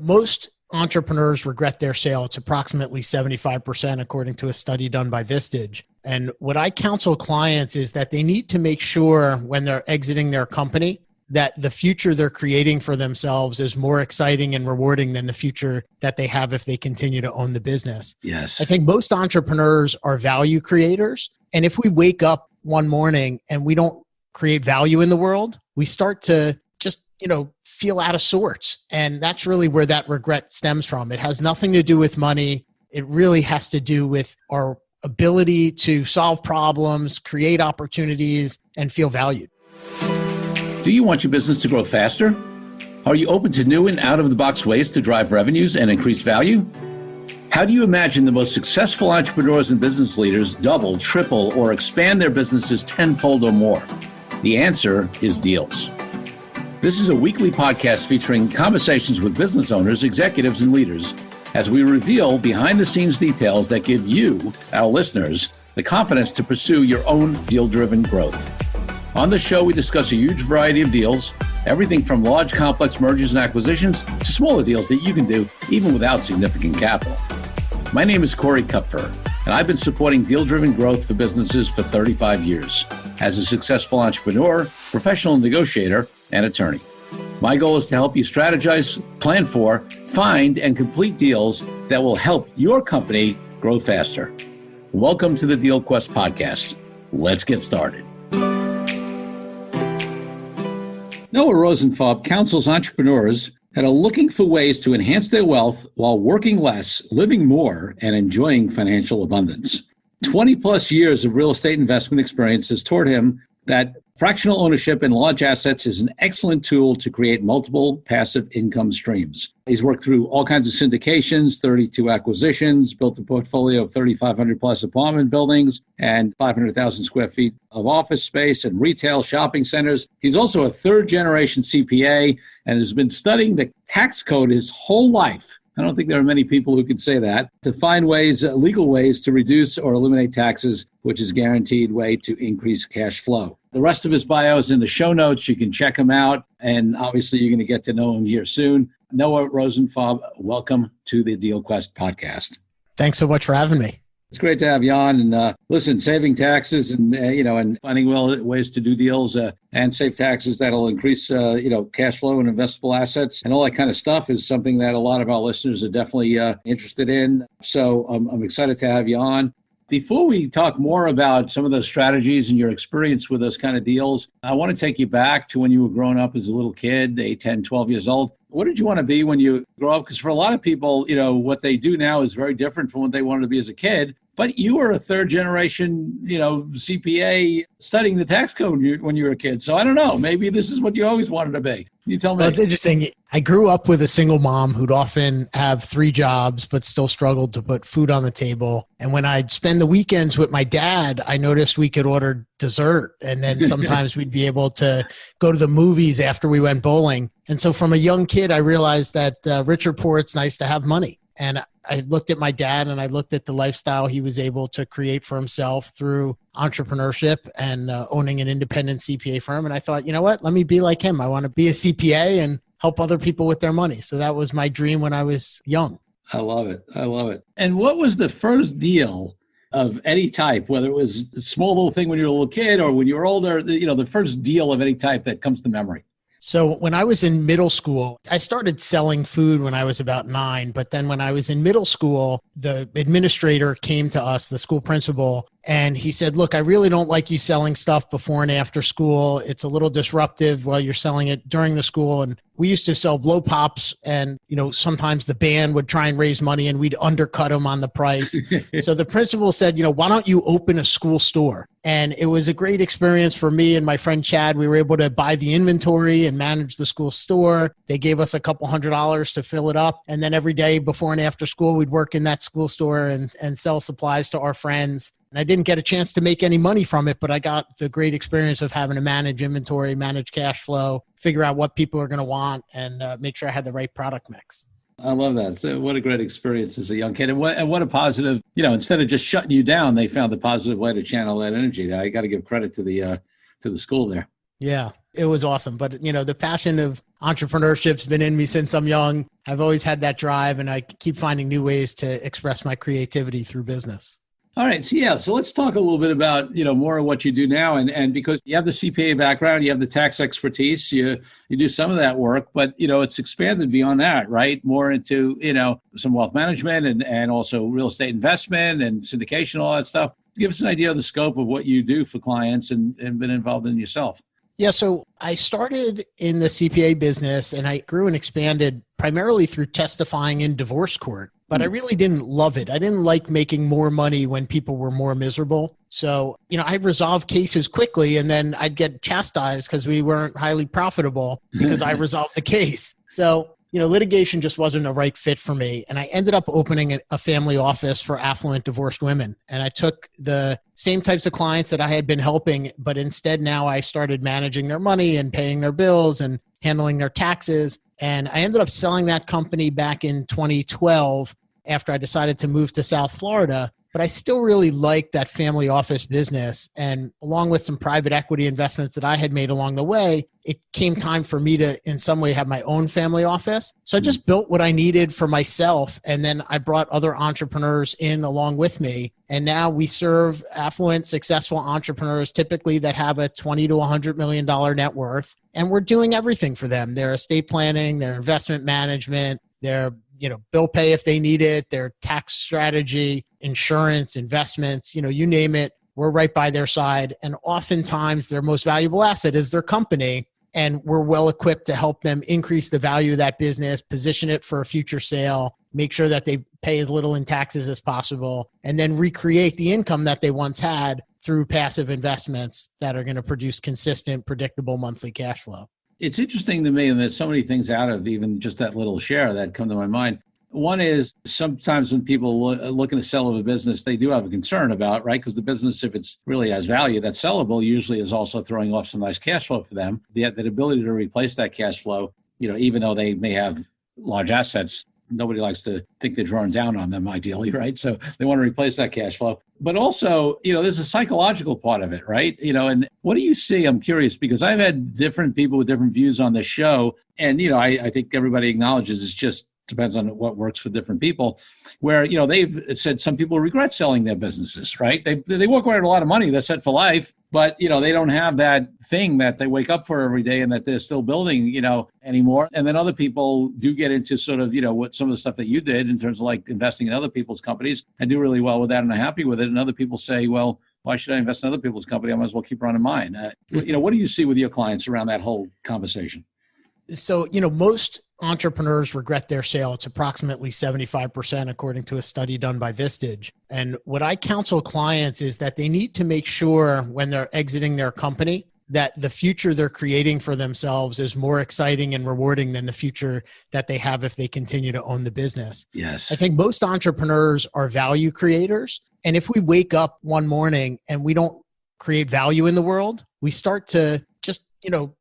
Most entrepreneurs regret their sale. It's approximately 75%, according to a study done by Vistage. And what I counsel clients is that they need to make sure when they're exiting their company that the future they're creating for themselves is more exciting and rewarding than the future that they have if they continue to own the business. Yes. I think most entrepreneurs are value creators. And if we wake up one morning and we don't create value in the world, we start to just, feel out of sorts. And that's really where that regret stems from. It has nothing to do with money. It really has to do with our ability to solve problems, create opportunities, and feel valued. Do you want your business to grow faster? Are you open to new and out-of-the-box ways to drive revenues and increase value? How do you imagine the most successful entrepreneurs and business leaders double, triple, or expand their businesses tenfold or more? The answer is Deals. This is a weekly podcast featuring conversations with business owners, executives, and leaders as we reveal behind-the-scenes details that give you, our listeners, the confidence to pursue your own deal-driven growth. On the show, we discuss a huge variety of deals, everything from large, complex mergers and acquisitions to smaller deals that you can do even without significant capital. My name is Corey Kupfer, and I've been supporting deal-driven growth for businesses for 35 years as a successful entrepreneur, professional negotiator, and attorney. My goal is to help you strategize, plan for, find, and complete deals that will help your company grow faster. Welcome to the DealQuest podcast. Let's get started. Noah Rosenfarb counsels entrepreneurs that are looking for ways to enhance their wealth while working less, living more, and enjoying financial abundance. 20 plus years of real estate investment experience has taught him that fractional ownership in large assets is an excellent tool to create multiple passive income streams. He's worked through all kinds of syndications, 32 acquisitions, built a portfolio of 3,500 plus apartment buildings and 500,000 square feet of office space and retail shopping centers. He's also a third generation CPA and has been studying the tax code his whole life. I don't think there are many people who could say that, to find ways, legal ways to reduce or eliminate taxes, which is a guaranteed way to increase cash flow. The rest of his bio is in the show notes. You can check him out. And obviously, you're going to get to know him here soon. Noah Rosenfarb, welcome to the DealQuest podcast. Thanks so much for having me. It's great to have you on. And listen, saving taxes and, and finding ways to do deals and save taxes that'll increase, cash flow and investable assets and all that kind of stuff is something that a lot of our listeners are definitely interested in. So I'm excited to have you on. Before we talk more about some of those strategies and your experience with those kind of deals, I want to take you back to when you were growing up as a little kid, 8, 10, 12 years old. What did you want to be when you grow up? Because for a lot of people, what they do now is very different from what they wanted to be as a kid. But you were a third generation, CPA studying the tax code when you were a kid. So I don't know, maybe this is what you always wanted to be. You tell me. Well, it's interesting. I grew up with a single mom who'd often have 3 jobs, but still struggled to put food on the table. And when I'd spend the weekends with my dad, I noticed we could order dessert. And then sometimes we'd be able to go to the movies after we went bowling. And so from a young kid, I realized that rich or poor, it's nice to have money. And I looked at my dad and I looked at the lifestyle he was able to create for himself through entrepreneurship and owning an independent CPA firm. And I thought, you know what, let me be like him. I want to be a CPA and help other people with their money. So that was my dream when I was young. I love it. I love it. And what was the first deal of any type, whether it was a small little thing when you were a little kid or when you were older, the first deal of any type that comes to memory? So when I was in middle school, I started selling food when I was about 9. But then when I was in middle school, the administrator came to us, the school principal, and he said, look, I really don't like you selling stuff before and after school. It's a little disruptive while you're selling it during the school. And we used to sell blow pops and, sometimes the band would try and raise money and we'd undercut them on the price. So the principal said, why don't you open a school store? And it was a great experience for me and my friend Chad. We were able to buy the inventory and manage the school store. They gave us a couple $100 to fill it up. And then every day before and after school, we'd work in that school store and sell supplies to our friends. And I didn't get a chance to make any money from it, but I got the great experience of having to manage inventory, manage cash flow, figure out what people are going to want, and make sure I had the right product mix. I love that. So what a great experience as a young kid. And what a positive, instead of just shutting you down, they found the positive way to channel that energy. I got to give credit to the school there. Yeah, it was awesome. But, the passion of Entrepreneurship's been in me since I'm young. I've always had that drive, and I keep finding new ways to express my creativity through business. All right. So let's talk a little bit about, more of what you do now. And because you have the CPA background, you have the tax expertise, you do some of that work, but, it's expanded beyond that, right? More into, some wealth management and also real estate investment and syndication, all that stuff. Give us an idea of the scope of what you do for clients and been involved in yourself. Yeah, so I started in the CPA business and I grew and expanded primarily through testifying in divorce court, but I really didn't love it. I didn't like making more money when people were more miserable. So, I'd resolve cases quickly and then I'd get chastised because we weren't highly profitable because I resolved the case. So, litigation just wasn't a right fit for me. And I ended up opening a family office for affluent divorced women. And I took the same types of clients that I had been helping, but instead now I started managing their money and paying their bills and handling their taxes. And I ended up selling that company back in 2012 after I decided to move to South Florida. But I still really liked that family office business. And along with some private equity investments that I had made along the way, it came time for me to, in some way, have my own family office. So I just built what I needed for myself. And then I brought other entrepreneurs in along with me. And now we serve affluent, successful entrepreneurs, typically that have a $20 to $100 million net worth. And we're doing everything for them. Their estate planning, their investment management, their bill pay if they need it, their tax strategy, insurance, investments, you name it, we're right by their side. And oftentimes their most valuable asset is their company. And we're well equipped to help them increase the value of that business, position it for a future sale, make sure that they pay as little in taxes as possible, and then recreate the income that they once had through passive investments that are going to produce consistent, predictable monthly cash flow. It's interesting to me, and there's so many things out of even just that little share that come to my mind. One is sometimes when people looking to sell a business, they do have a concern about, right? Because the business, if it's really has value that's sellable, usually is also throwing off some nice cash flow for them. The ability to replace that cash flow, even though they may have large assets, nobody likes to think they're drawing down on them ideally, right? So they want to replace that cash flow. But also, there's a psychological part of it, right? And what do you see? I'm curious because I've had different people with different views on this show. And, I think everybody acknowledges it's just depends on what works for different people, where, they've said some people regret selling their businesses, right? They walk away with a lot of money. They're set for life, but, they don't have that thing that they wake up for every day and that they're still building, anymore. And then other people do get into sort of, what some of the stuff that you did in terms of like investing in other people's companies and do really well with that and are happy with it. And other people say, well, why should I invest in other people's company? I might as well keep running mine. What do you see with your clients around that whole conversation? So, most entrepreneurs regret their sale. It's approximately 75%, according to a study done by Vistage. And what I counsel clients is that they need to make sure when they're exiting their company that the future they're creating for themselves is more exciting and rewarding than the future that they have if they continue to own the business. Yes. I think most entrepreneurs are value creators. And if we wake up one morning and we don't create value in the world, we start to just,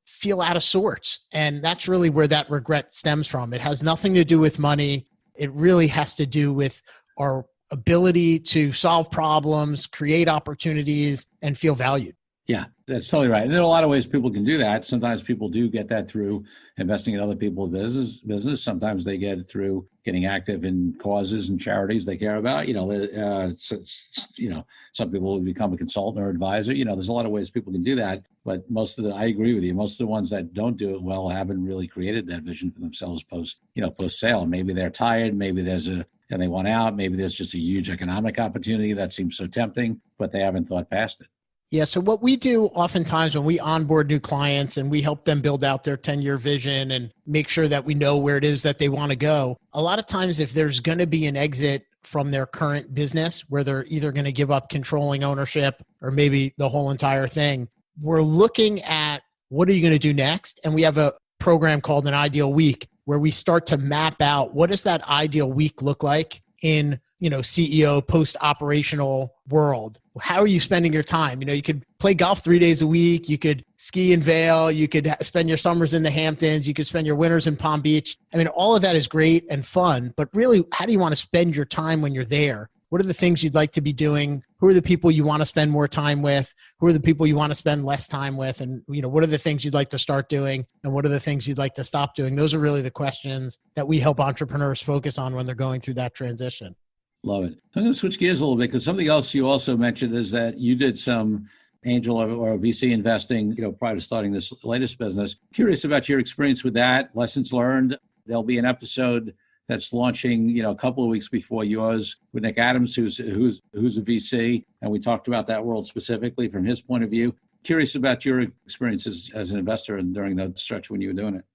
feel out of sorts. And that's really where that regret stems from. It has nothing to do with money. It really has to do with our ability to solve problems, create opportunities, and feel valued. Yeah, that's totally right. And there are a lot of ways people can do that. Sometimes people do get that through investing in other people's business. Sometimes they get it through getting active in causes and charities they care about. Some people will become a consultant or advisor. There's a lot of ways people can do that. But I agree with you. Most of the ones that don't do it well haven't really created that vision for themselves post sale. Maybe they're tired. Maybe and they want out. Maybe there's just a huge economic opportunity that seems so tempting, but they haven't thought past it. Yeah. So what we do oftentimes when we onboard new clients and we help them build out their 10-year vision and make sure that we know where it is that they want to go, a lot of times if there's going to be an exit from their current business where they're either going to give up controlling ownership or maybe the whole entire thing, we're looking at what are you going to do next? And we have a program called an ideal week where we start to map out what does that ideal week look like in CEO post-operational world. How are you spending your time? You could play golf 3 days a week. You could ski in Vail. You could spend your summers in the Hamptons. You could spend your winters in Palm Beach. All of that is great and fun, but really, how do you want to spend your time when you're there? What are the things you'd like to be doing? Who are the people you want to spend more time with? Who are the people you want to spend less time with? And, what are the things you'd like to start doing? And what are the things you'd like to stop doing? Those are really the questions that we help entrepreneurs focus on when they're going through that transition. Love it. I'm going to switch gears a little bit because something else you also mentioned is that you did some angel or VC investing, prior to starting this latest business. Curious about your experience with that, lessons learned. There'll be an episode that's launching, a couple of weeks before yours with Nick Adams, who's a VC. And we talked about that world specifically from his point of view. Curious about your experiences as an investor and during that stretch when you were doing it.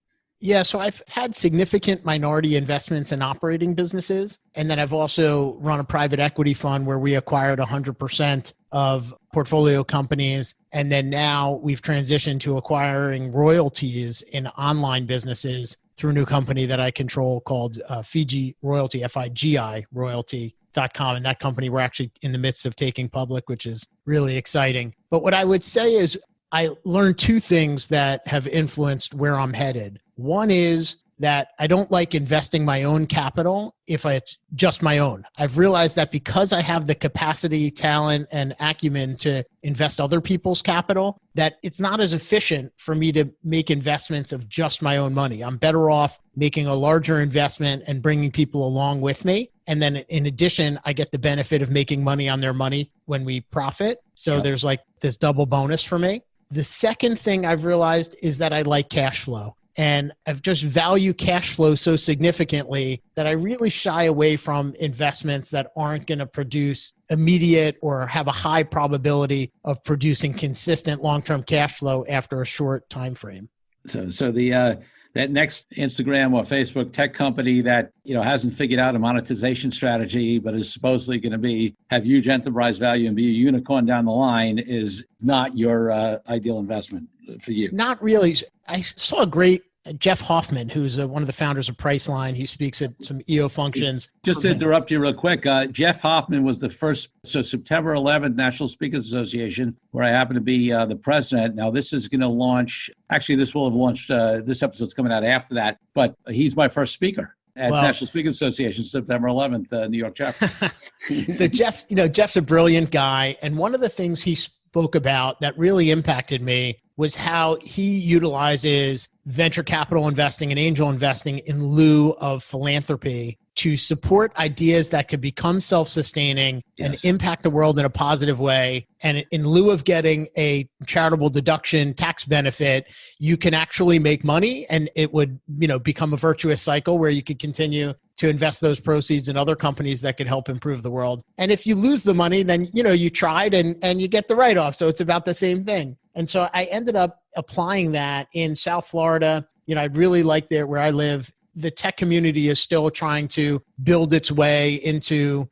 Yeah, so I've had significant minority investments in operating businesses. And then I've also run a private equity fund where we acquired 100% of portfolio companies. And then now we've transitioned to acquiring royalties in online businesses through a new company that I control called Fiji Royalty, FIGI Royalty.com. And that company we're actually in the midst of taking public, which is really exciting. But what I would say is I learned two things that have influenced where I'm headed. One is that I don't like investing my own capital if it's just my own. I've realized that because I have the capacity, talent, and acumen to invest other people's capital, that it's not as efficient for me to make investments of just my own money. I'm better off making a larger investment and bringing people along with me. And then in addition, I get the benefit of making money on their money when we profit. So there's like this double bonus for me. The second thing I've realized is that I like cash flow. And I've just valued cash flow so significantly that I really shy away from investments that aren't going to produce immediate or have a high probability of producing consistent long-term cash flow after a short time frame. So the that next Instagram or Facebook tech company that hasn't figured out a monetization strategy, but is supposedly going to have huge enterprise value and be a unicorn down the line is not your ideal investment for you. Not really. I saw a great Jeff Hoffman, who's one of the founders of Priceline. He speaks at some EO functions. Just to interrupt you real quick, Jeff Hoffman was the first, September 11th, National Speakers Association, where I happen to be the president. Now, this is going to launch, actually, this will have launched, this episode's coming out after that, but he's my first speaker at National Speakers Association, September 11th, New York chapter. So Jeff's a brilliant guy. And one of the things he spoke about that really impacted me was how he utilizes venture capital investing and angel investing in lieu of philanthropy to support ideas that could become self-sustaining and impact the world in a positive way. And in lieu of getting a charitable deduction tax benefit, you can actually make money, and it would, become a virtuous cycle where you could continue to invest those proceeds in other companies that could help improve the world. And if you lose the money, then, you tried and you get the write-off. So it's about the same thing. And so I ended up applying that in South Florida. I really like where I live. The tech community is still trying to build its way into,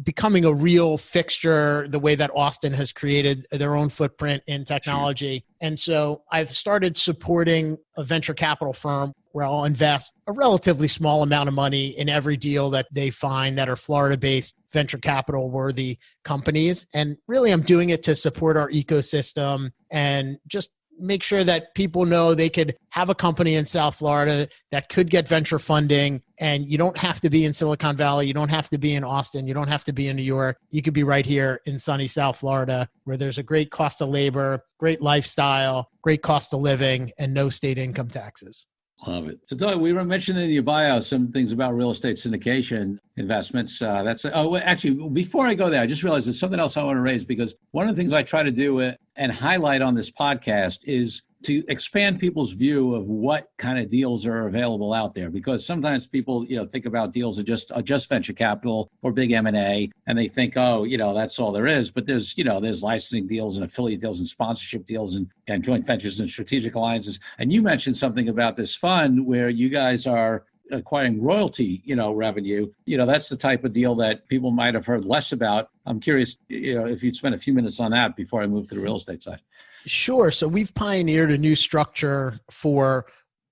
becoming a real fixture, the way that Austin has created their own footprint in technology. Sure. And so I've started supporting a venture capital firm where I'll invest a relatively small amount of money in every deal that they find that are Florida-based venture capital worthy companies. And really, I'm doing it to support our ecosystem and just make sure that people know they could have a company in South Florida that could get venture funding. And you don't have to be in Silicon Valley. You don't have to be in Austin. You don't have to be in New York. You could be right here in sunny South Florida, where there's a great cost of labor, great lifestyle, great cost of living, and no state income taxes. Love it. So, Doug, we were mentioning in your bio some things about real estate syndication investments. Actually, before I go there, I just realized there's something else I want to raise, because one of the things I try to do and highlight on this podcast is to expand people's view of what kind of deals are available out there. Because sometimes people, think about deals are just venture capital or big M&A, and they think, that's all there is. But there's licensing deals and affiliate deals and sponsorship deals and joint ventures and strategic alliances. And you mentioned something about this fund where you guys are acquiring royalty, revenue. That's the type of deal that people might have heard less about. I'm curious, if you'd spend a few minutes on that before I move to the real estate side. Sure. So we've pioneered a new structure for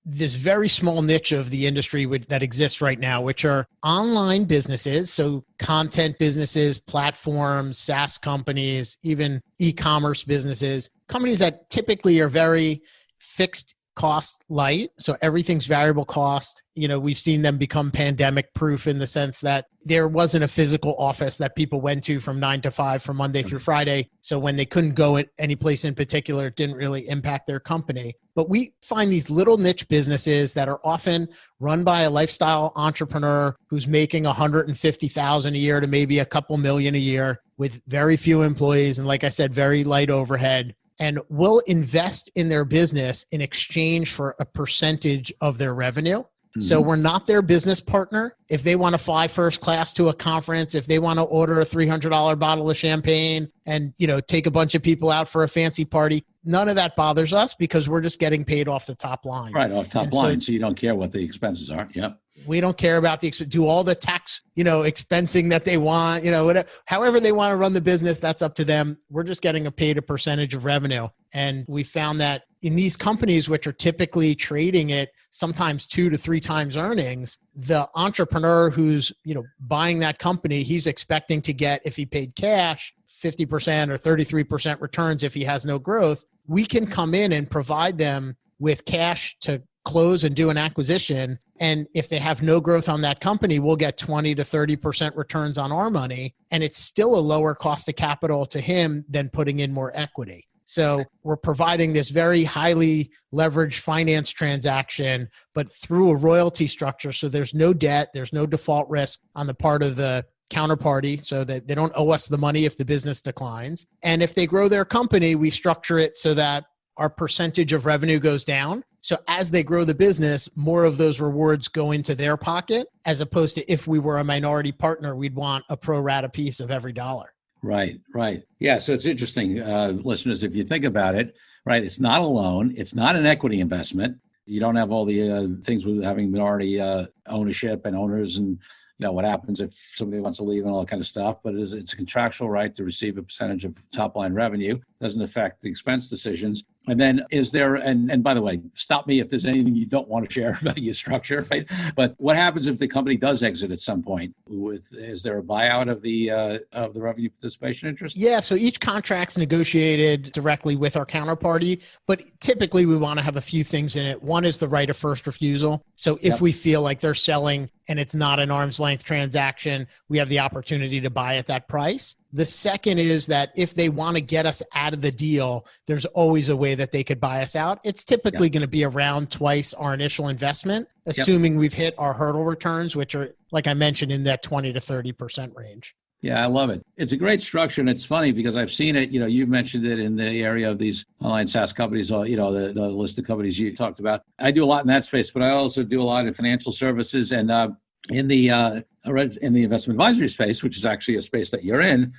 this very small niche of the industry that exists right now, which are online businesses. So content businesses, platforms, SaaS companies, even e-commerce businesses, companies that typically are very fixed cost light. So everything's variable cost. We've seen them become pandemic proof in the sense that there wasn't a physical office that people went to from 9 to 5 from Monday through Friday. So when they couldn't go at any place in particular, it didn't really impact their company. But we find these little niche businesses that are often run by a lifestyle entrepreneur who's making $150,000 a year to maybe a couple million a year with very few employees. And like I said, very light overhead, and will invest in their business in exchange for a percentage of their revenue. Mm-hmm. So we're not their business partner. If they want to fly first class to a conference, if they want to order a $300 bottle of champagne and, take a bunch of people out for a fancy party, none of that bothers us because we're just getting paid off the top line. Right, off top line. So you don't care what the expenses are. Yep. We don't care about do all the tax, expensing that they want, whatever, however they want to run the business, that's up to them. We're just getting paid a percentage of revenue. And we found that in these companies, which are typically trading at sometimes 2 to 3 times earnings, the entrepreneur who's, buying that company, he's expecting to get, if he paid cash, 50% or 33% returns if he has no growth. We can come in and provide them with cash to close and do an acquisition. And if they have no growth on that company, we'll get 20 to 30% returns on our money. And it's still a lower cost of capital to him than putting in more equity. So we're providing this very highly leveraged finance transaction, but through a royalty structure. So there's no debt, there's no default risk on the part of the counterparty, so that they don't owe us the money if the business declines. And if they grow their company, we structure it so that our percentage of revenue goes down. So as they grow the business, more of those rewards go into their pocket, as opposed to if we were a minority partner, we'd want a pro rata piece of every dollar. Right. Yeah. So it's interesting, listeners, if you think about it, right? It's not a loan. It's not an equity investment. You don't have all the things with having minority ownership and owners and what happens if somebody wants to leave and all that kind of stuff. But it's a contractual right to receive a percentage of top line revenue. Doesn't affect the expense decisions. And then is there, and by the way, stop me if there's anything you don't want to share about your structure, right? But what happens if the company does exit at some point? Is there a buyout of the revenue participation interest? Yeah, so each contract's negotiated directly with our counterparty, but typically we want to have a few things in it. One is the right of first refusal. So if we feel like they're selling and it's not an arm's length transaction, we have the opportunity to buy at that price. The second is that if they want to get us out of the deal, there's always a way that they could buy us out. It's typically going to be around twice our initial investment, assuming we've hit our hurdle returns, which are, like I mentioned, in that 20 to 30% range. Yeah, I love it. It's a great structure, and it's funny because I've seen it. You've mentioned it in the area of these online SaaS companies, or the list of companies you talked about. I do a lot in that space, but I also do a lot in financial services and in the investment advisory space, which is actually a space that you're in.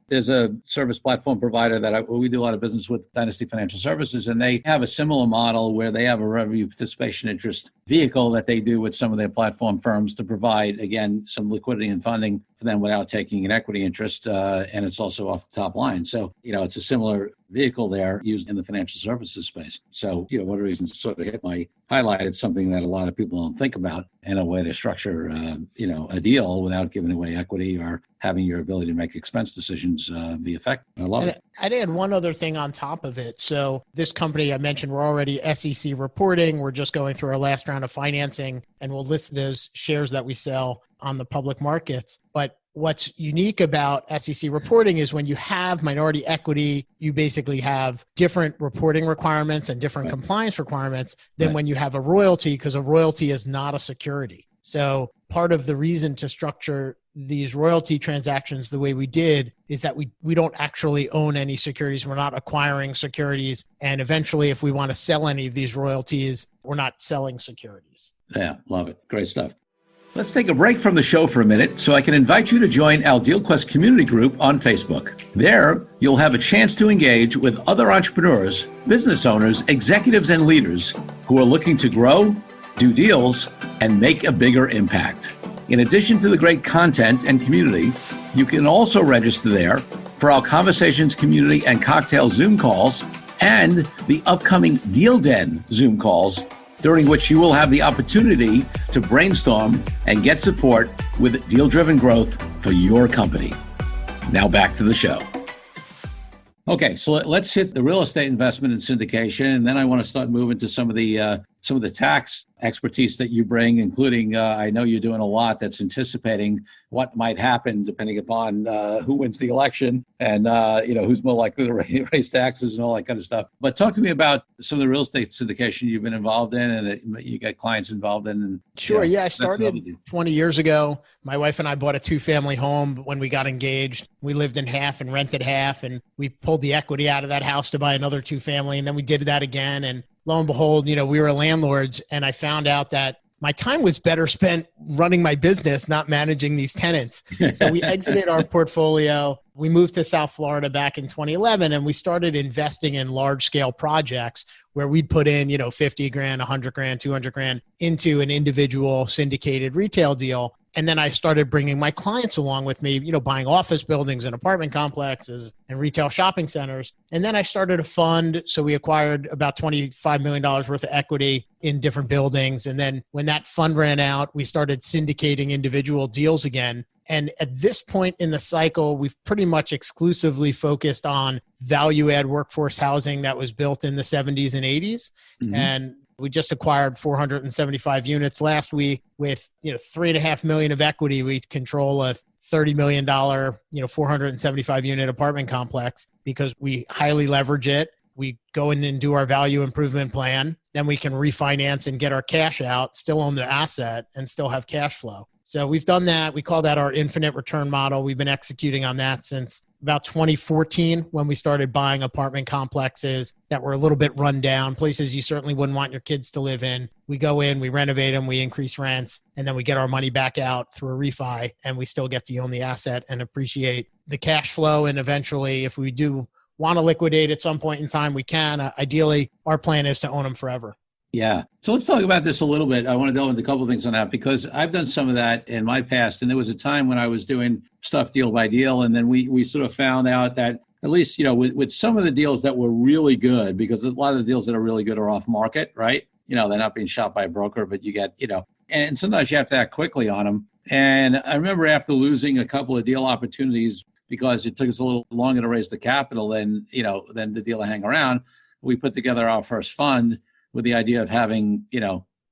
There's a service platform provider that we do a lot of business with, Dynasty Financial Services, and they have a similar model where they have a revenue participation interest vehicle that they do with some of their platform firms to provide, again, some liquidity and funding for them without taking an equity interest, and it's also off the top line. So, it's a similar vehicle there used in the financial services space. So, one of the reasons to sort of hit my highlight, it's something that a lot of people don't think about in a way to structure, a deal without giving away equity or having your ability to make expense decisions be effective. I love it. I'd add one other thing on top of it. So this company I mentioned, we're already SEC reporting. We're just going through our last round of financing, and we'll list those shares that we sell on the public markets. But what's unique about SEC reporting is when you have minority equity, you basically have different reporting requirements and different compliance requirements than when you have a royalty, because a royalty is not a security. So part of the reason to structure these royalty transactions the way we did is that we don't actually own any securities. We're not acquiring securities. And eventually, if we want to sell any of these royalties, we're not selling securities. Yeah, love it. Great stuff. Let's take a break from the show for a minute so I can invite you to join our DealQuest community group on Facebook. There, you'll have a chance to engage with other entrepreneurs, business owners, executives, and leaders who are looking to grow, do deals, and make a bigger impact. In addition to the great content and community, you can also register there for our Conversations Community and Cocktail Zoom calls and the upcoming Deal Den Zoom calls, during which you will have the opportunity to brainstorm and get support with deal-driven growth for your company. Now back to the show. Okay, so let's hit the real estate investment and syndication, and then I want to start moving to some of the tax expertise that you bring, including I know you're doing a lot that's anticipating what might happen depending upon who wins the election and who's more likely to raise taxes and all that kind of stuff. But talk to me about some of the real estate syndication you've been involved in and that you got clients involved in. And, sure, yeah, I started 20 years ago. My wife and I bought a 2-family home when we got engaged. We lived in half and rented half, and we pulled the equity out of that house to buy another 2-family, and then we did that again. And lo and behold, we were landlords, and I found out that my time was better spent running my business, not managing these tenants. So we exited our portfolio. We moved to South Florida back in 2011, and we started investing in large scale projects where we'd put in, $50 grand, $100 grand, $200 grand into an individual syndicated retail deal. And then I started bringing my clients along with me, buying office buildings and apartment complexes and retail shopping centers. And then I started a fund. So we acquired about $25 million worth of equity in different buildings. And then when that fund ran out, we started syndicating individual deals again. And at this point in the cycle, we've pretty much exclusively focused on value add workforce housing that was built in the 70s and 80s. Mm-hmm. And we just acquired 475 units last week with, $3.5 million of equity. We control a $30 million, 475 unit apartment complex because we highly leverage it. We go in and do our value improvement plan. Then we can refinance and get our cash out, still own the asset and still have cash flow. So we've done that. We call that our infinite return model. We've been executing on that since about 2014 when we started buying apartment complexes that were a little bit run down, places you certainly wouldn't want your kids to live in. We go in, we renovate them, we increase rents, and then we get our money back out through a refi, and we still get to own the asset and appreciate the cash flow. And eventually, if we do want to liquidate at some point in time, we can. Ideally, our plan is to own them forever. Yeah. So let's talk about this a little bit. I want to delve into a couple of things on that because I've done some of that in my past. And there was a time when I was doing stuff deal by deal. And then we sort of found out that at least, with some of the deals that were really good, because a lot of the deals that are really good are off market, right? They're not being shot by a broker, but you get, and sometimes you have to act quickly on them. And I remember after losing a couple of deal opportunities because it took us a little longer to raise the capital than the deal to hang around, we put together our first fund with the idea of having,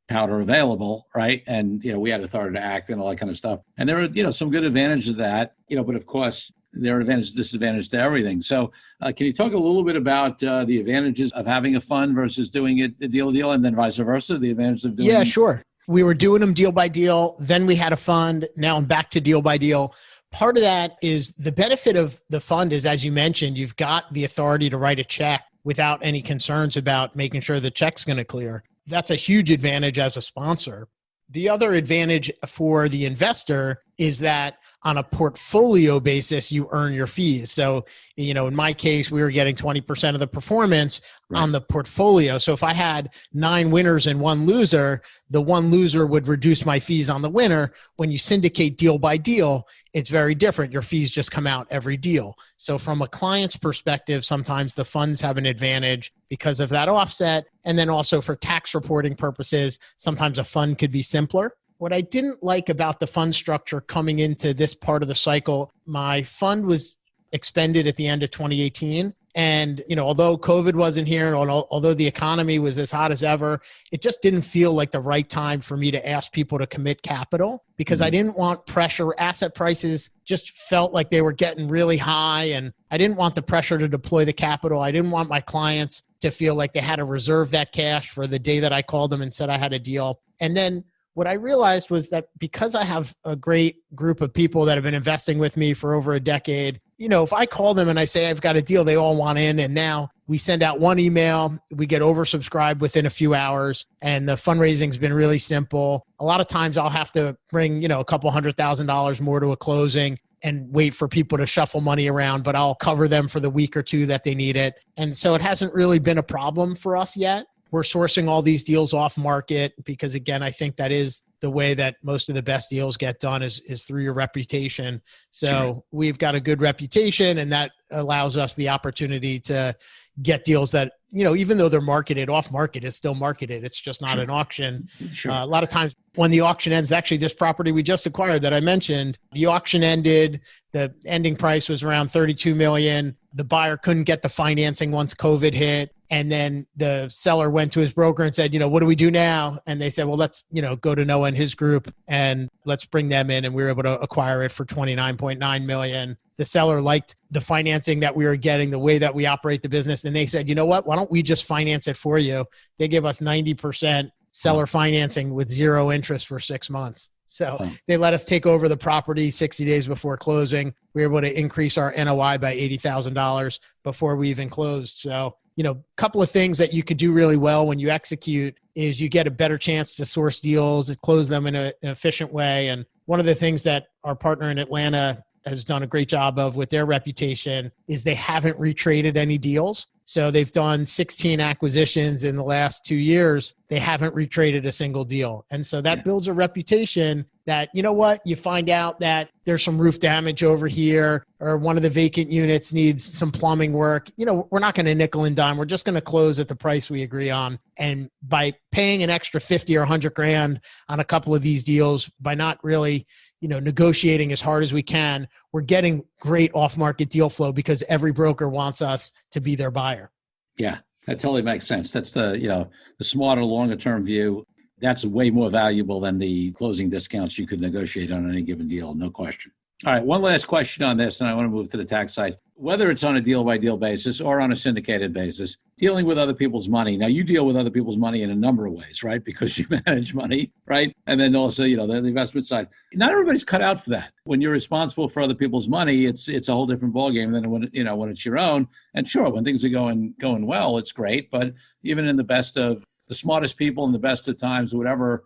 powder available, right? And, we had authority to act and all that kind of stuff. And there are, some good advantages of that, but of course, there are advantages, disadvantages to everything. So can you talk a little bit about the advantages of having a fund versus doing it deal to deal and then vice versa, the advantages of doing Yeah, sure. We were doing them deal by deal. Then we had a fund. Now I'm back to deal by deal. Part of that is the benefit of the fund is, as you mentioned, you've got the authority to write a check without any concerns about making sure the check's going to clear. That's a huge advantage as a sponsor. The other advantage for the investor is that on a portfolio basis, you earn your fees. So, in my case, we were getting 20% of the performance on the portfolio. So if I had 9 winners and 1 loser, the 1 loser would reduce my fees on the winner. When you syndicate deal by deal, it's very different. Your fees just come out every deal. So from a client's perspective, sometimes the funds have an advantage because of that offset. And then also for tax reporting purposes, sometimes a fund could be simpler. What I didn't like about the fund structure coming into this part of the cycle, my fund was expended at the end of 2018. And, although COVID wasn't here, and although the economy was as hot as ever, it just didn't feel like the right time for me to ask people to commit capital because I didn't want pressure. Asset prices just felt like they were getting really high, and I didn't want the pressure to deploy the capital. I didn't want my clients to feel like they had to reserve that cash for the day that I called them and said I had a deal. And then what I realized was that because I have a great group of people that have been investing with me for over a decade, if I call them and I say I've got a deal, they all want in. And now we send out one email, we get oversubscribed within a few hours, and the fundraising's been really simple. A lot of times I'll have to bring, a couple $100,000 more to a closing and wait for people to shuffle money around, but I'll cover them for the week or two that they need it. And so it hasn't really been a problem for us yet. We're sourcing all these deals off market because, again, I think that is the way that most of the best deals get done is through your reputation. So we've got a good reputation, and that allows us the opportunity to get deals that, even though they're marketed off market, is still marketed. It's just not an auction. A lot of times when the auction ends, actually this property we just acquired that I mentioned, the auction ended, the ending price was around $32 million. the buyer couldn't get the financing once COVID hit. And then the seller went to his broker and said, what do we do now? And they said, well, let's, go to Noah and his group and let's bring them in. And we were able to acquire it for $29.9 million. The seller liked the financing that we were getting, the way that we operate the business. And they said, you know what, why don't we just finance it for you? They give us 90% seller financing with 0 interest for 6 months. So they let us take over the property 60 days before closing. We were able to increase our NOI by $80,000 before we even closed. So, a couple of things that you could do really well when you execute is you get a better chance to source deals and close them in an efficient way. And one of the things that our partner in Atlanta has done a great job of with their reputation is they haven't retraded any deals. So they've done 16 acquisitions in the last 2 years. They haven't retraded a single deal. And so that builds a reputation that, you find out that there's some roof damage over here or one of the vacant units needs some plumbing work. We're not going to nickel and dime. We're just going to close at the price we agree on. And by paying an extra 50 or 100 grand on a couple of these deals, by not really negotiating as hard as we can, we're getting great off-market deal flow because every broker wants us to be their buyer. Yeah, that totally makes sense. That's the smarter, longer-term view. That's way more valuable than the closing discounts you could negotiate on any given deal, no question. All right, one last question on this, and I want to move to the tax side. Whether it's on a deal-by-deal basis or on a syndicated basis, dealing with other people's money. Now, you deal with other people's money in a number of ways, right? Because you manage money, right? And then also, the investment side. Not everybody's cut out for that. When you're responsible for other people's money, it's a whole different ballgame than when it's your own. And sure, when things are going well, it's great. But even in the best of the smartest people in the best of times, whatever,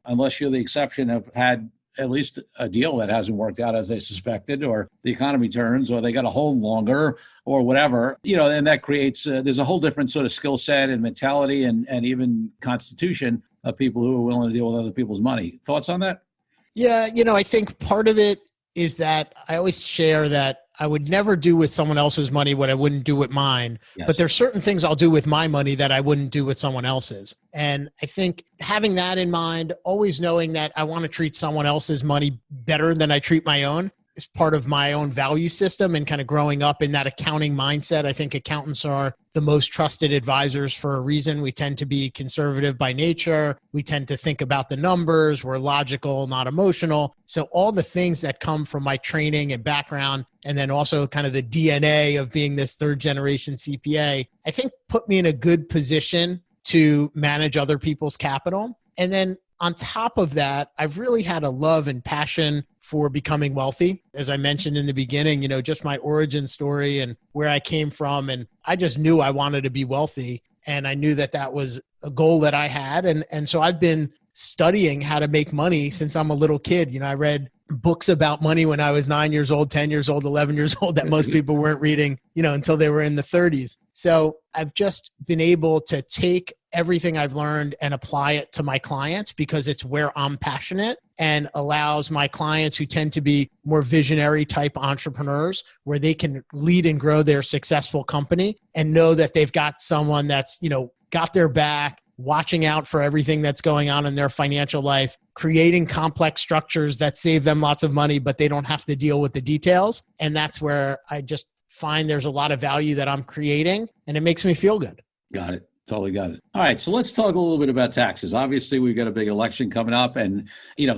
unless you're the exception, have had at least a deal that hasn't worked out as they suspected, or the economy turns, or they got to hold longer, or whatever, and that creates, there's a whole different sort of skill set and mentality and even constitution of people who are willing to deal with other people's money. Thoughts on that? Yeah, I think part of it is that I always share that I would never do with someone else's money what I wouldn't do with mine. Yes. But there's certain things I'll do with my money that I wouldn't do with someone else's. And I think having that in mind, always knowing that I want to treat someone else's money better than I treat my own is part of my own value system and kind of growing up in that accounting mindset. I think accountants are the most trusted advisors for a reason. We tend to be conservative by nature. We tend to think about the numbers. We're logical, not emotional. So all the things that come from my training and background, and then also kind of the DNA of being this third generation CPA, I think put me in a good position to manage other people's capital. And then on top of that, I've really had a love and passion for becoming wealthy. As I mentioned in the beginning, just my origin story and where I came from. And I just knew I wanted to be wealthy. And I knew that that was a goal that I had. And so I've been studying how to make money since I'm a little kid. I read books about money when I was 9 years old, 10 years old, 11 years old that most people weren't reading, until they were in the 30s. So I've just been able to take everything I've learned and apply it to my clients because it's where I'm passionate and allows my clients who tend to be more visionary type entrepreneurs where they can lead and grow their successful company and know that they've got someone that's, got their back, watching out for everything that's going on in their financial life, creating complex structures that save them lots of money, but they don't have to deal with the details. And that's where I just find there's a lot of value that I'm creating and it makes me feel good. Got it. Totally got it. All right. So let's talk a little bit about taxes. Obviously, we've got a big election coming up and,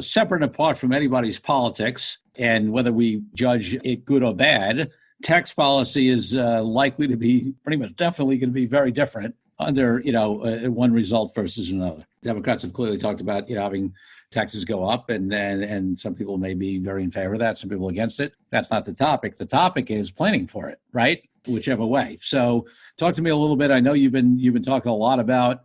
separate and apart from anybody's politics and whether we judge it good or bad, tax policy is likely to be pretty much definitely going to be very different under, one result versus another. Democrats have clearly talked about, having taxes go up and some people may be very in favor of that. Some people against it. That's not the topic. The topic is planning for it, right? Whichever way. So talk to me a little bit. I know you've been talking a lot about,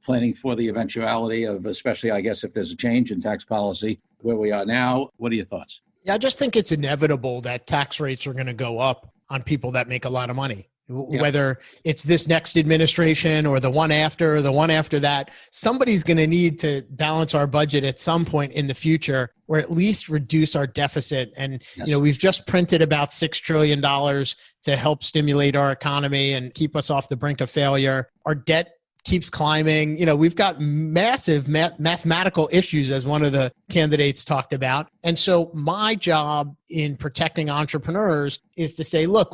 planning for the eventuality of, especially, I guess, if there's a change in tax policy where we are now. What are your thoughts? Yeah, I just think it's inevitable that tax rates are going to go up on people that make a lot of money. Yeah. Whether it's this next administration or the one after that, somebody's going to need to balance our budget at some point in the future or at least reduce our deficit. And, yes. We've just printed about $6 trillion to help stimulate our economy and keep us off the brink of failure. Our debt keeps climbing. We've got massive mathematical issues, as one of the candidates talked about. And so my job in protecting entrepreneurs is to say, look,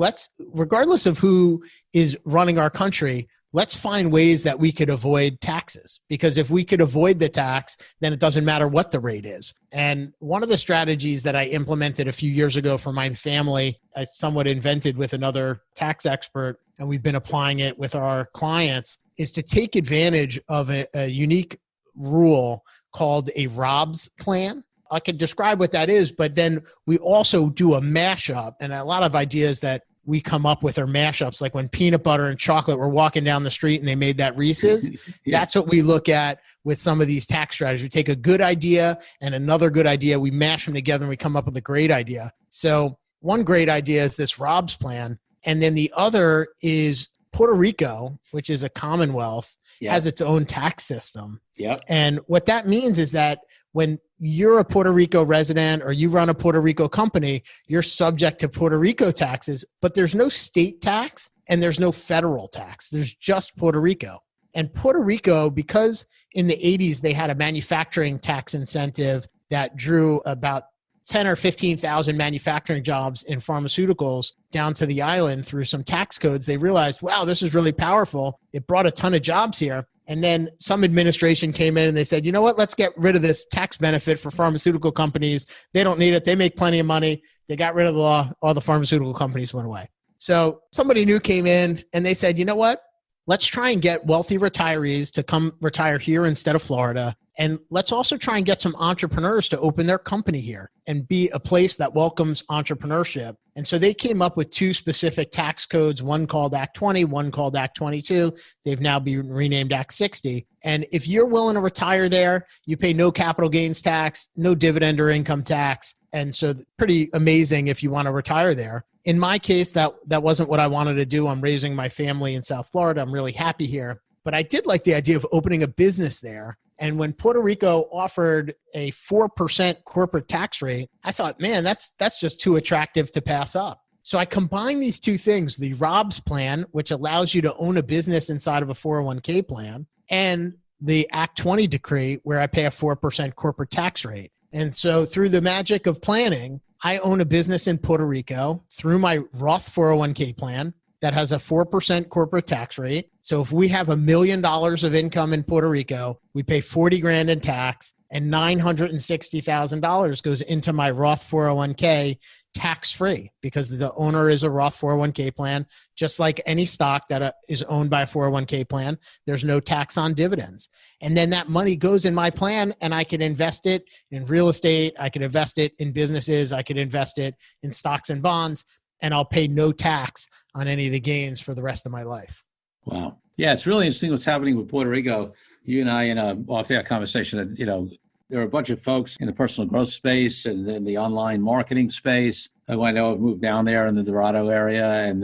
regardless of who is running our country, let's find ways that we could avoid taxes. Because if we could avoid the tax, then it doesn't matter what the rate is. And one of the strategies that I implemented a few years ago for my family, I somewhat invented with another tax expert, and we've been applying it with our clients, is to take advantage of a unique rule called a ROBS plan. I could describe what that is, but then we also do a mashup, and a lot of ideas that we come up with are mashups, like when peanut butter and chocolate were walking down the street and they made that Reese's. Yeah. That's what we look at with some of these tax strategies. We take a good idea and another good idea, we mash them together, and we come up with a great idea. So one great idea is this ROBS plan. And then the other is Puerto Rico, which is a commonwealth, has its own tax system. Yep. And what that means is that when you're a Puerto Rico resident or you run a Puerto Rico company, you're subject to Puerto Rico taxes, but there's no state tax and there's no federal tax. There's just Puerto Rico. And Puerto Rico, because in the 80s, they had a manufacturing tax incentive that drew about 10 or 15,000 manufacturing jobs in pharmaceuticals down to the island through some tax codes. They realized, wow, this is really powerful. It brought a ton of jobs here. And then some administration came in and they said, you know what, let's get rid of this tax benefit for pharmaceutical companies. They don't need it. They make plenty of money. They got rid of the law. All the pharmaceutical companies went away. So somebody new came in and they said, you know what, let's try and get wealthy retirees to come retire here instead of Florida. And let's also try and get some entrepreneurs to open their company here and be a place that welcomes entrepreneurship. And so they came up with two specific tax codes, one called Act 20, one called Act 22. They've now been renamed Act 60. And if you're willing to retire there, you pay no capital gains tax, no dividend or income tax. And so pretty amazing if you want to retire there. In my case, that wasn't what I wanted to do. I'm raising my family in South Florida. I'm really happy here. But I did like the idea of opening a business there. And when Puerto Rico offered a 4% corporate tax rate, I thought, man, that's just too attractive to pass up. So I combined these two things, the ROBS plan, which allows you to own a business inside of a 401k plan, and the Act 20 decree, where I pay a 4% corporate tax rate. And so through the magic of planning, I own a business in Puerto Rico through my Roth 401k plan that has a 4% corporate tax rate. So if we have $1 million of income in Puerto Rico, we pay $40,000 in tax, and $960,000 goes into my Roth 401k tax-free, because the owner is a Roth 401k plan. Just like any stock that is owned by a 401k plan, there's no tax on dividends. And then that money goes in my plan, and I can invest it in real estate. I can invest it in businesses. I could invest it in stocks and bonds, and I'll pay no tax on any of the gains for the rest of my life. Wow. Yeah, it's really interesting what's happening with Puerto Rico. You and I, in a off-air conversation, that, there are a bunch of folks in the personal growth space and in the online marketing space who I know have moved down there in the Dorado area. And,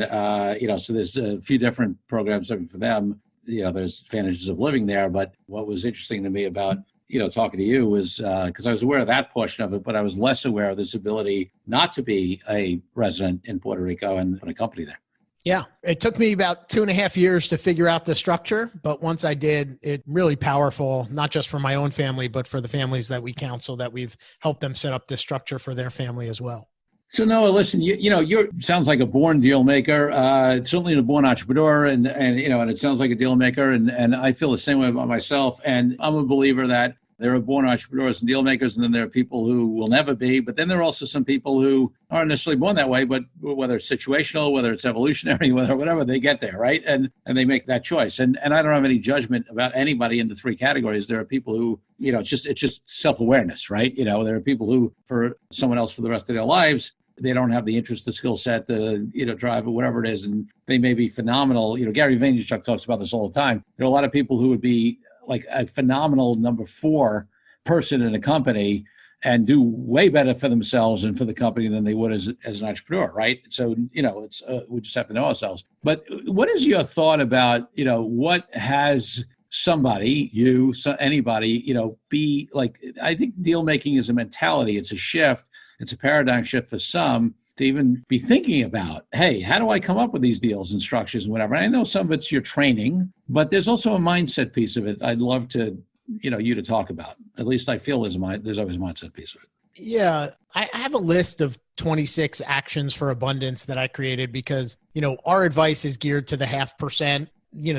so there's a few different programs for them. There's advantages of living there. But what was interesting to me about talking to you was because I was aware of that portion of it, but I was less aware of this ability not to be a resident in Puerto Rico and put a company there. Yeah, it took me about 2.5 years to figure out the structure, but once I did, it's really powerful, not just for my own family, but for the families that we counsel, that we've helped them set up this structure for their family as well. So Noah, listen, you sounds like a born deal maker, certainly a born entrepreneur, and it sounds like a deal maker, and I feel the same way about myself. And I'm a believer that there are born entrepreneurs and deal makers, and then there are people who will never be. But then there are also some people who aren't necessarily born that way, but whether it's situational, whether it's evolutionary, whatever, they get there, right? And they make that choice. And I don't have any judgment about anybody in the three categories. There are people who, it's just self-awareness, right? There are people who, for someone else for the rest of their lives, they don't have the interest, the skill set, the drive, or whatever it is, and they may be phenomenal. Gary Vaynerchuk talks about this all the time. There are a lot of people who would be like a phenomenal number 4 person in a company and do way better for themselves and for the company than they would as an entrepreneur, right? So, it's we just have to know ourselves. But what is your thought about, what has somebody, anybody, be like, I think deal making is a mentality. It's a shift. It's a paradigm shift for some to even be thinking about, hey, how do I come up with these deals and structures and whatever? And I know some of it's your training, but there's also a mindset piece of it. I'd love to, you to talk about. At least I feel there's always a mindset piece of it. Yeah, I have a list of 26 actions for abundance that I created because, our advice is geared to the 0.5%.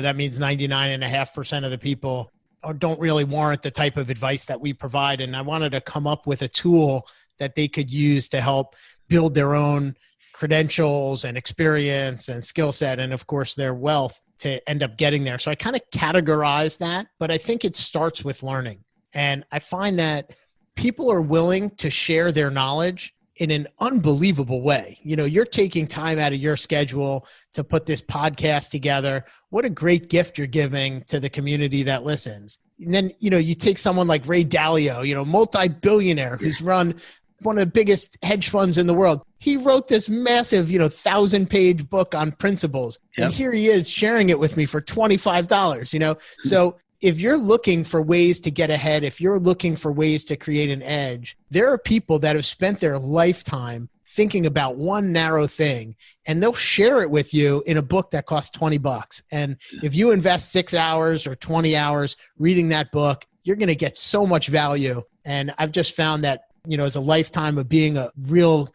That means 99.5% of the people don't really warrant the type of advice that we provide. And I wanted to come up with a tool that they could use to help build their own credentials and experience and skill set, and of course their wealth to end up getting there. So I kind of categorize that, but I think it starts with learning. And I find that people are willing to share their knowledge in an unbelievable way. You're taking time out of your schedule to put this podcast together. What a great gift you're giving to the community that listens. And then, you take someone like Ray Dalio, multi-billionaire who's run one of the biggest hedge funds in the world. He wrote this massive, 1,000-page book on principles. Yep. And here he is sharing it with me for $25, So if you're looking for ways to get ahead, if you're looking for ways to create an edge, there are people that have spent their lifetime thinking about one narrow thing, and they'll share it with you in a book that costs $20. And if you invest 6 hours or 20 hours reading that book, you're going to get so much value. And I've just found that, as a lifetime of being a real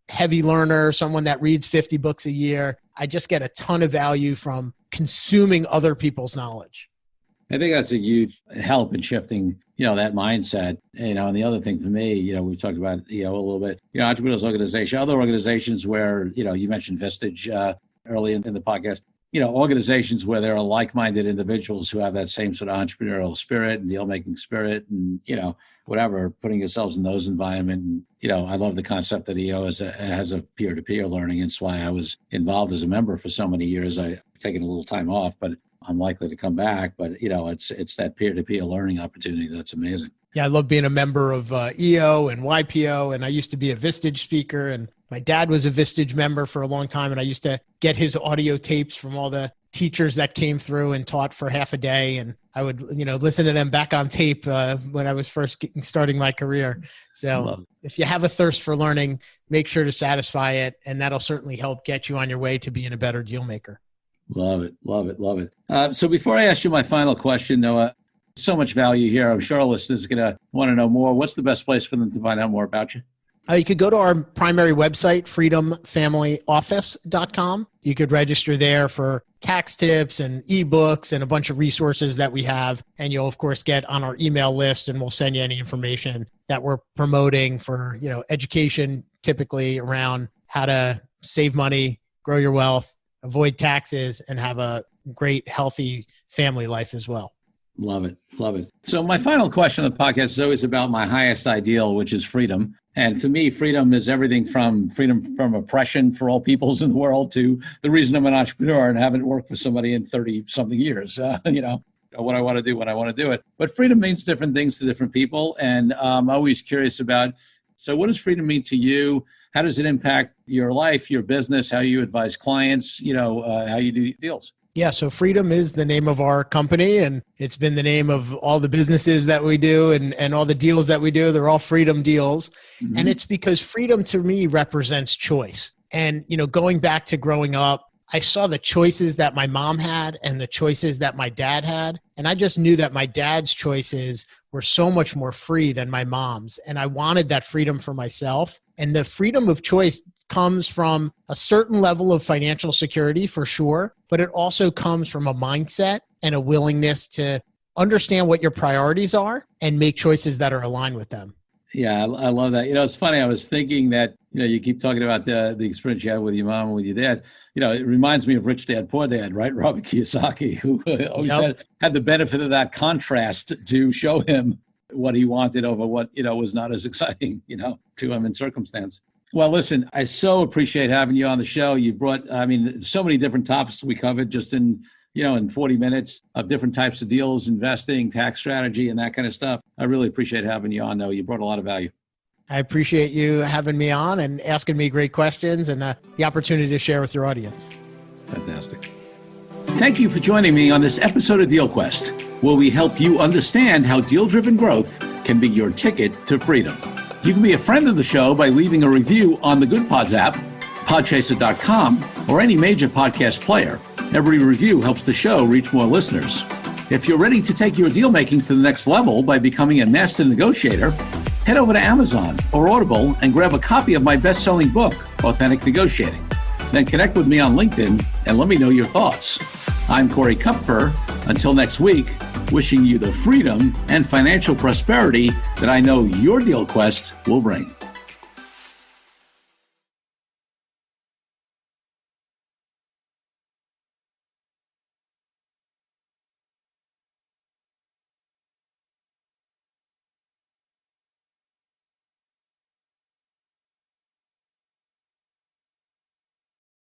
heavy learner, someone that reads 50 books a year, I just get a ton of value from consuming other people's knowledge. I think that's a huge help in shifting, that mindset. And the other thing for me, we've talked about, a little bit, Entrepreneurial Organization, other organizations where, you mentioned Vistage early in the podcast, organizations where there are like-minded individuals who have that same sort of entrepreneurial spirit and deal-making spirit and, whatever, putting yourselves in those environments. I love the concept that EO has a peer-to-peer learning. It's why I was involved as a member for so many years. I've taken a little time off, but I'm likely to come back. But, it's that peer-to-peer learning opportunity that's amazing. Yeah, I love being a member of EO and YPO, and I used to be a Vistage speaker, and my dad was a Vistage member for a long time, and I used to get his audio tapes from all the teachers that came through and taught for half a day, and I would, listen to them back on tape when I was first starting my career. So if you have a thirst for learning, make sure to satisfy it, and that'll certainly help get you on your way to being a better deal maker. Love it, love it, love it. So before I ask you my final question, Noah, so much value here. I'm sure our listeners are going to want to know more. What's the best place for them to find out more about you? You could go to our primary website, freedomfamilyoffice.com. You could register there for tax tips and ebooks and a bunch of resources that we have. And you'll, of course, get on our email list, and we'll send you any information that we're promoting for, education, typically around how to save money, grow your wealth, avoid taxes, and have a great, healthy family life as well. Love it. Love it. So my final question on the podcast is always about my highest ideal, which is freedom. And for me, freedom is everything from freedom from oppression for all peoples in the world to the reason I'm an entrepreneur and haven't worked for somebody in 30-something years, what I want to do when I want to do it. But freedom means different things to different people. And I'm always curious about, so what does freedom mean to you? How does it impact your life, your business, how you advise clients, how you do deals? Yeah, so Freedom is the name of our company, and it's been the name of all the businesses that we do and all the deals that we do. They're all Freedom deals. Mm-hmm. And it's because freedom to me represents choice. And, going back to growing up, I saw the choices that my mom had and the choices that my dad had. And I just knew that my dad's choices were so much more free than my mom's. And I wanted that freedom for myself. And the freedom of choice comes from a certain level of financial security for sure, but it also comes from a mindset and a willingness to understand what your priorities are and make choices that are aligned with them. Yeah, I love that. It's funny. I was thinking that, you keep talking about the experience you had with your mom and with your dad. It reminds me of Rich Dad, Poor Dad, right? Robert Kiyosaki, who always had the benefit of that contrast to show him what he wanted over what, was not as exciting, to him in circumstance. Well, listen, I so appreciate having you on the show. You brought, so many different topics we covered just in 40 minutes of different types of deals, investing, tax strategy, and that kind of stuff. I really appreciate having you on, though. You brought a lot of value. I appreciate you having me on and asking me great questions and the opportunity to share with your audience. Fantastic. Thank you for joining me on this episode of DealQuest, where we help you understand how deal-driven growth can be your ticket to freedom. You can be a friend of the show by leaving a review on the Good Pods app, podchaser.com, or any major podcast player. Every review helps the show reach more listeners. If you're ready to take your deal making to the next level by becoming a master negotiator, head over to Amazon or Audible and grab a copy of my best-selling book, Authentic Negotiating. Then connect with me on LinkedIn and let me know your thoughts. I'm Corey Kupfer. Until next week, wishing you the freedom and financial prosperity that I know your DealQuest will bring.